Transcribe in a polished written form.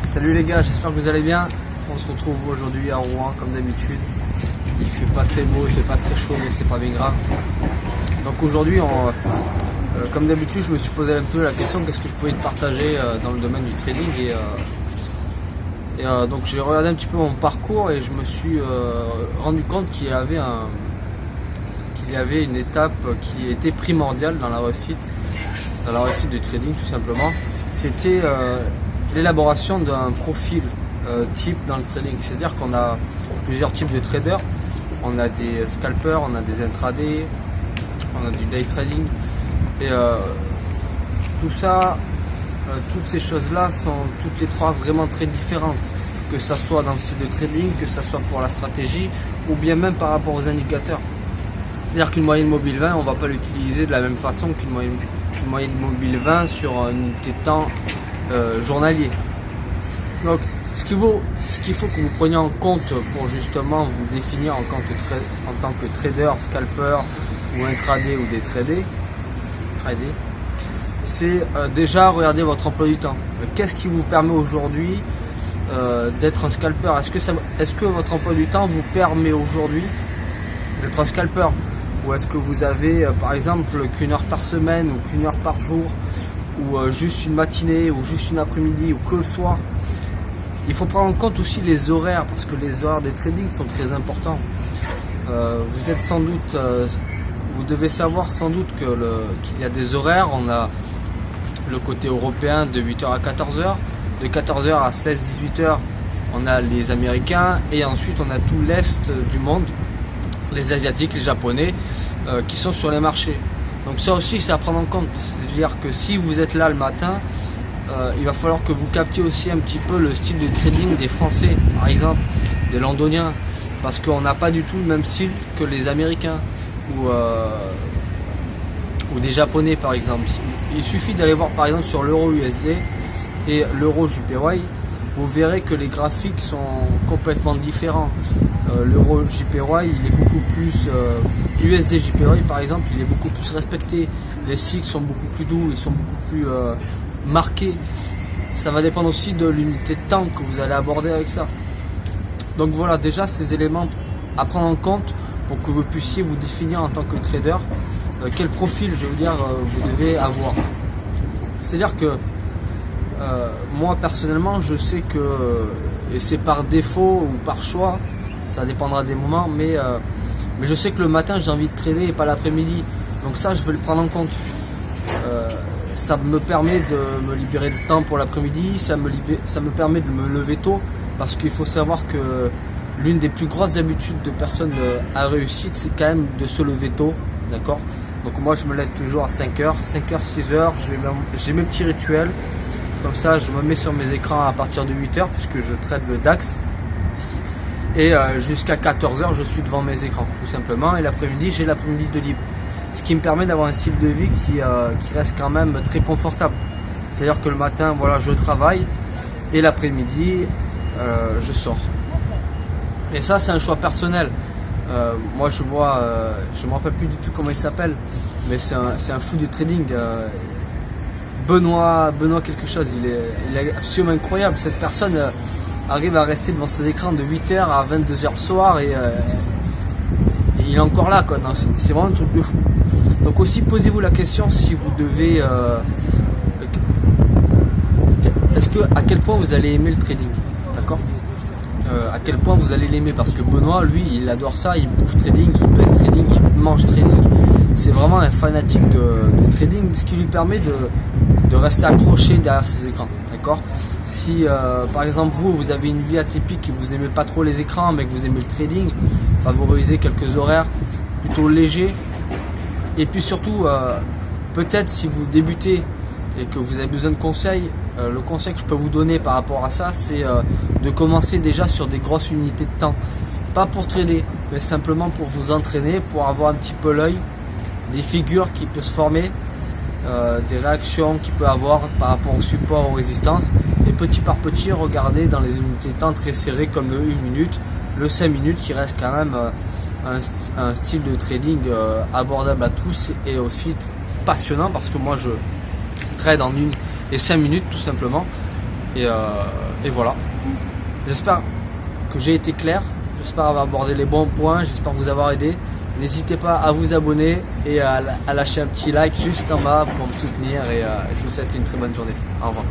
Salut les gars, j'espère que vous allez bien. On se retrouve aujourd'hui à Rouen comme d'habitude. Il fait pas très beau, il fait pas très chaud, mais c'est pas bien grave. Donc aujourd'hui, comme d'habitude, je me suis posé un peu la question qu'est-ce que je pouvais te partager dans le domaine du trading donc j'ai regardé un petit peu mon parcours et je me suis rendu compte qu'il y avait une étape qui était primordiale dans la réussite du trading tout simplement. C'était l'élaboration d'un profil type dans le trading, c'est-à-dire qu'on a plusieurs types de traders. On a des scalpers, on a des intradés, on a du day trading et tout ça, toutes ces choses-là sont toutes les trois vraiment très différentes, que ça soit dans le style de trading, que ça soit pour la stratégie ou bien même par rapport aux indicateurs. C'est-à-dire qu'une moyenne mobile 20, on ne va pas l'utiliser de la même façon qu'une moyenne mobile 20 sur un unité de temps journalier. Donc ce qu'il faut que vous preniez en compte pour justement vous définir en tant que trader, scalper ou intraday ou day trader, c'est déjà regarder votre emploi du temps. Qu'est-ce qui vous permet aujourd'hui d'être un scalper? Est-ce que votre emploi du temps vous permet aujourd'hui d'être un scalper? Ou est-ce que vous avez par exemple qu'une heure par semaine ou qu'une heure par jour ou juste une matinée ou juste une après-midi ou que le soir? Il faut prendre en compte aussi les horaires parce que les horaires de trading sont très importants. Vous êtes sans doute, vous devez savoir sans doute qu'il y a des horaires. On a le côté européen de 8h à 14h, de 14h à 16-18h on a les Américains et ensuite on a tout l'Est du monde, les Asiatiques, les Japonais qui sont sur les marchés. Donc ça aussi c'est à prendre en compte, c'est-à-dire que si vous êtes là le matin, il va falloir que vous captiez aussi un petit peu le style de trading des Français, par exemple, des Londoniens, parce qu'on n'a pas du tout le même style que les Américains ou des Japonais par exemple. Il suffit d'aller voir par exemple sur l'euro USD et l'euro JPY, vous verrez que les graphiques sont complètement différents. L'euro JPY il est beaucoup plus USD JPY par exemple, il est beaucoup plus respecté. Les cycles sont beaucoup plus doux, ils sont beaucoup plus marqués. Ça va dépendre aussi de l'unité de temps que vous allez aborder avec ça. Donc voilà, déjà ces éléments à prendre en compte pour que vous puissiez vous définir en tant que trader quel profil, je veux dire, vous devez avoir. C'est-à-dire que moi personnellement je sais que, et c'est par défaut ou par choix, ça dépendra des moments, mais je sais que le matin j'ai envie de trader et pas l'après-midi, donc ça je vais le prendre en compte. Ça me permet de me libérer de temps pour l'après-midi, ça me permet de me lever tôt, parce qu'il faut savoir que l'une des plus grosses habitudes de personnes à réussite, c'est quand même de se lever tôt, d'accord? Donc moi je me lève toujours à 5h, 6h, j'ai mes petits rituels, comme ça je me mets sur mes écrans à partir de 8h, puisque je traite le DAX, et jusqu'à 14h je suis devant mes écrans, tout simplement, et l'après-midi j'ai l'après-midi de libre. Ce qui me permet d'avoir un style de vie qui reste quand même très confortable. C'est-à-dire que le matin, voilà, je travaille et l'après-midi, je sors. Et ça, c'est un choix personnel. Moi, je vois, je me rappelle plus du tout comment il s'appelle, mais c'est un fou du trading. Benoît quelque chose. Il est absolument incroyable. Cette personne arrive à rester devant ses écrans de 8h à 22h le soir et il est encore là, quoi. C'est vraiment un truc de fou. Donc aussi posez-vous la question si vous devez à quel point vous allez aimer le trading, d'accord, à quel point vous allez l'aimer, parce que Benoît lui il adore ça, il bouffe trading, il pèse trading, il mange trading, c'est vraiment un fanatique de trading, ce qui lui permet de rester accroché derrière ses écrans, d'accord. Si par exemple vous avez une vie atypique et vous aimez pas trop les écrans mais que vous aimez le trading, favorisez quelques horaires plutôt légers. Et puis surtout, peut-être si vous débutez et que vous avez besoin de conseils, le conseil que je peux vous donner par rapport à ça, c'est de commencer déjà sur des grosses unités de temps. Pas pour trader, mais simplement pour vous entraîner, pour avoir un petit peu l'œil, des figures qui peuvent se former, des réactions qu'il peut avoir par rapport au support, aux résistances. Et petit par petit, regardez dans les unités de temps très serrées comme le 1 minute, le 5 minutes qui reste quand même un style de trading abordable à tous et aussi passionnant, parce que moi je trade en 1 et 5 minutes tout simplement. Et voilà. J'espère que j'ai été clair, j'espère avoir abordé les bons points, j'espère vous avoir aidé. N'hésitez pas à vous abonner et à lâcher un petit like juste en bas pour me soutenir et je vous souhaite une très bonne journée. Au revoir.